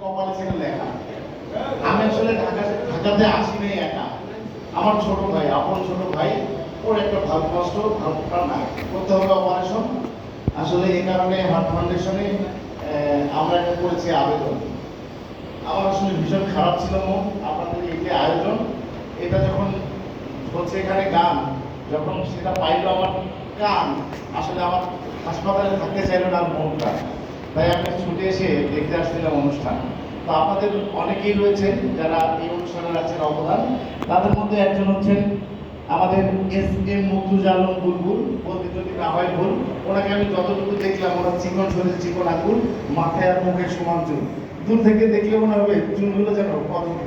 কপালে ছিল লেখা। আমি আসলে ঢাকাতে আসি নাই একা, আমার ছোট ভাই, আপন ছোট ভাই, ওর একটা ভালো কষ্ট, ভাবটা না করতে হবে অপারেশন। আসলে এই কারণে হার্ট ফাউন্ডেশনে আমরা একটা করেছি আবেদন। আমার আসলে ভীষণ খারাপ ছিল মন, আপনাদের এই যে আয়োজন, এটা যখন হচ্ছে এখানে গান, যখন সেটা পাইলো আমার কান, আসলে আমার হাসপাতালে থাকতে চাইলো না মনটা, তাই আমি ছুটে এসে দেখতে আসছিলাম অনুষ্ঠান। তো আপনাদের অনেকেই রয়েছেন যারা এই অনুষ্ঠানে রাখছেন অবদান। তাদের মধ্যে একজন হচ্ছেন আমাদের এস.এম. মুর্তজা আলম বুলবুল, বলতে যদি না হয় ভুল। ওনাকে আমি যতটুকু দেখলাম, ওরা চিকন শরীর, চিকন আঙ্গুল, মাথায় আর মুখে সমান চুল, দূর থেকে দেখলে মনে হবে চুলগুলো যেন পদ্ম।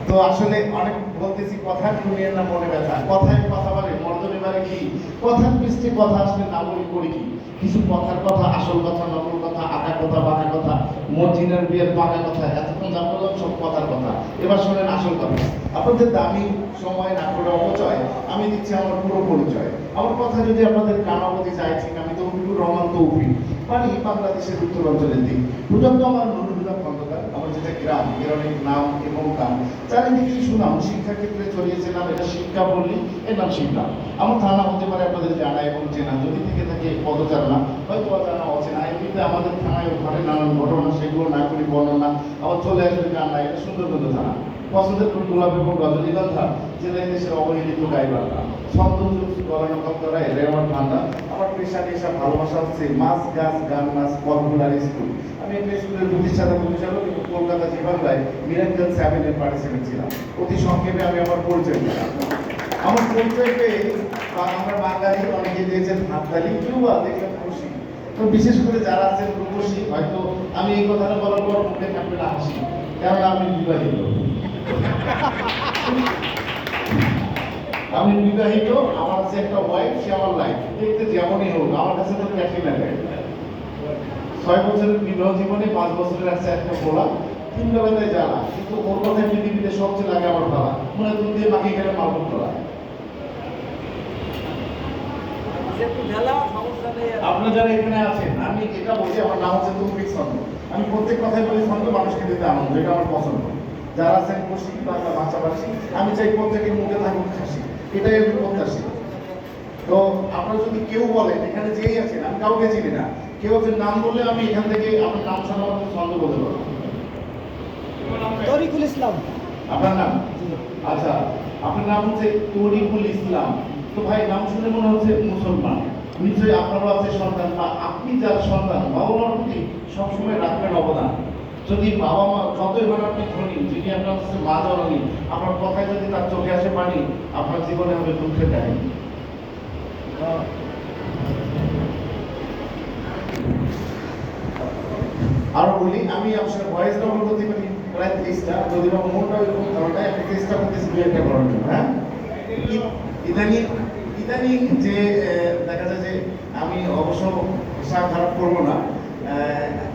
তো আসলে অনেক বলতেছি, কথা শুনিয়ে না মনে ব্যথা, কথায় কথা বলে মর্দনে বারে কি, কথার পৃষ্ঠে কথা আসলে না বলি করি কি, কিছু কথার কথা, আসল কথা, নকল কথা, আঁকা কথা, বাঁকা কথা, মর্জিনার বিয়ের বাঁকা কথা, এতক্ষণ যা বললাম সব কথার কথা। এবার শোনেন আসল কথা। আপনাদের দামি সময় না করে অপচয়, আমি দিচ্ছি আমার পুরো পরিচয়। আমার কথা যদি আপনাদের কানাবতী যায় ঠিক, আমি তৌফিকুর রহমান তৌফিক, বাড়ি বাংলাদেশের উত্তরাঞ্চলের দিক। প্রজন্ম আমার নুরুল্লাহ খন্দকার, আমার যেটা গ্রাম, এর অনেক নাম এবং গান, চারিদিকেই সুনাম, শিক্ষাক্ষেত্রে ছড়িয়েছিলাম, এটা শিক্ষা বললি, এর নাম শিক্ষা। আমার ধারণা হতে পারে আপনাদের জানা এবং চেনা, যদি থেকে থাকে পদচারণা, হয়তো অজানা অচেনা। এমনিতে আমাদের থানায় ঘটে নানান ঘটনা, সেগুলো না করি বর্ণনা, আবার চলে আসবে কান্না। এটা সুন্দরবন থানা, পছন্দের ফুল গোলাপ এবং রজনীগন্ধা, জেলায় দেশের অবহেলিত গাইবান্ধা, ছন্দ গলানো করা, এটাই আমার ঠান্ডা। আমার পেশা নেশা ভালোবাসা হচ্ছে মাছ, গাছ, গান, নাচ, পড়াশোনার স্কুল। আমি একটা স্কুলের প্রতিষ্ঠাতা পরিচালক এবং কলকাতা জি বাংলায় মিরাক্কেল 7-এর পার্টিসিপেন্ট ছিলাম। অতি সংক্ষেপে আমি আমার পরিচয় দিলাম। আমার পরিচয় পেয়ে আমরা বাঙালি অনেকে দিয়েছেন হাততালি, কেউ বা দেখলেন খুশি। তো বিশেষ করে যারা আছেন রূপসী, হয়তো আমি এই কথাটা বলার পর মুখে থাকবে না হাসি, কেননা আমি বিবাহিত। আমি বিবাহিত, আমার কাছে একটা ওয়াইফ, সে আমার লাইফ। দেখতে যেমনই হোক, আমার কাছে তো ক্যাশি লাগে। 6 বছরের বিবাহ জীবনে 5 বছরের আছে একটা বলা, 3 বেলাতে জ্বালা, কিন্তু ওর কথায় পৃথিবীতে সবচেয়ে লাগে আমার ভালা, মনে দুধ দিয়ে মাখিয়ে গেলে মালুম তোলা। আপনারা যারা এখানে আছেন, আমি এটা বলছি, আমার নাম হচ্ছে তৌফিক ছন্দ। আমি প্রত্যেক কথাই বলি ছন্দ, মানুষকে দিতে আনন্দ, এটা আমার পছন্দ। যারা আছেন খুশি বাংলা ভাষাভাষী, আমি চাই প্রত্যেকের মুখে থাকুক হাসি, এটাই আমি প্রত্যাশী। তো আপনারা যদি কেউ বলেন, এখানে যেই আছেন, আমি কাউকে চিনি না, কেউ হচ্ছে নাম বললে আমি এখান থেকে আপনার নাম ছাড়া আমাকে ছন্দ বলতে পারবো। তরিকুল ইসলাম আপনার নাম? আচ্ছা, আপনার নাম হচ্ছে তরিকুল ইসলাম। তো ভাই, নাম শুনে মনে হচ্ছে মুসলমান, নিশ্চয়ই আপনারও আছে সন্তান, বা আপনি যার সন্তান, বাবা মার প্রতি সবসময় রাখবেন অবদান। যদি বাবা মা যতই হন আপনি ধনী, যিনি আপনার হচ্ছে মা জননী, আপনার কথায় যদি তার চোখে আসে পানি, আপনার জীবনে হবে দুঃখের কাহিনী। আরো বলি, আমি আসলে ভয়েস ডবল করতে পারি প্রায় 30টা, যদি বা মনটা এরকম ধরনের, আমি চেষ্টা করতেছি 2-1টা করার জন্য। হ্যাঁ, ইদানিং ইদানিং যে দেখা যায় যে, আমি অবশ্য ভাষা খারাপ করবো না,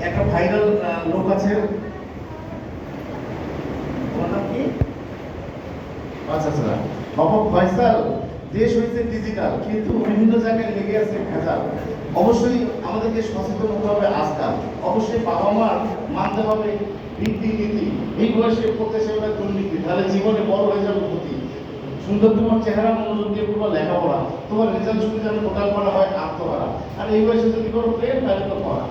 একটা ভাইরাল লোক আছে, ওর নাম কি? আচ্ছা আচ্ছা, বাবা ফয়সাল, দেশ হয়েছে ডিজিটাল, কিন্তু বিভিন্ন জায়গায় লেগে আছে ভেজাল। অবশ্যই আমাদেরকে সচেতন হতে হবে আজকাল, অবশ্যই বাবা মার মানতে হবে রীতিনীতি। এই বয়সে পড়তে সেগুলো দুর্নীতি, তাহলে জীবনে বড় হয়ে যাবে ক্ষতি। সুন্দর তোমার চেহারা, মনোযোগ দিয়ে পুরো লেখাপড়া, তোমার রেজাল্ট শুনে যেন টোটাল করা হয় আত্মহারা। আর এই বয়সে যদি করো প্রেম, তাহলে তো করা।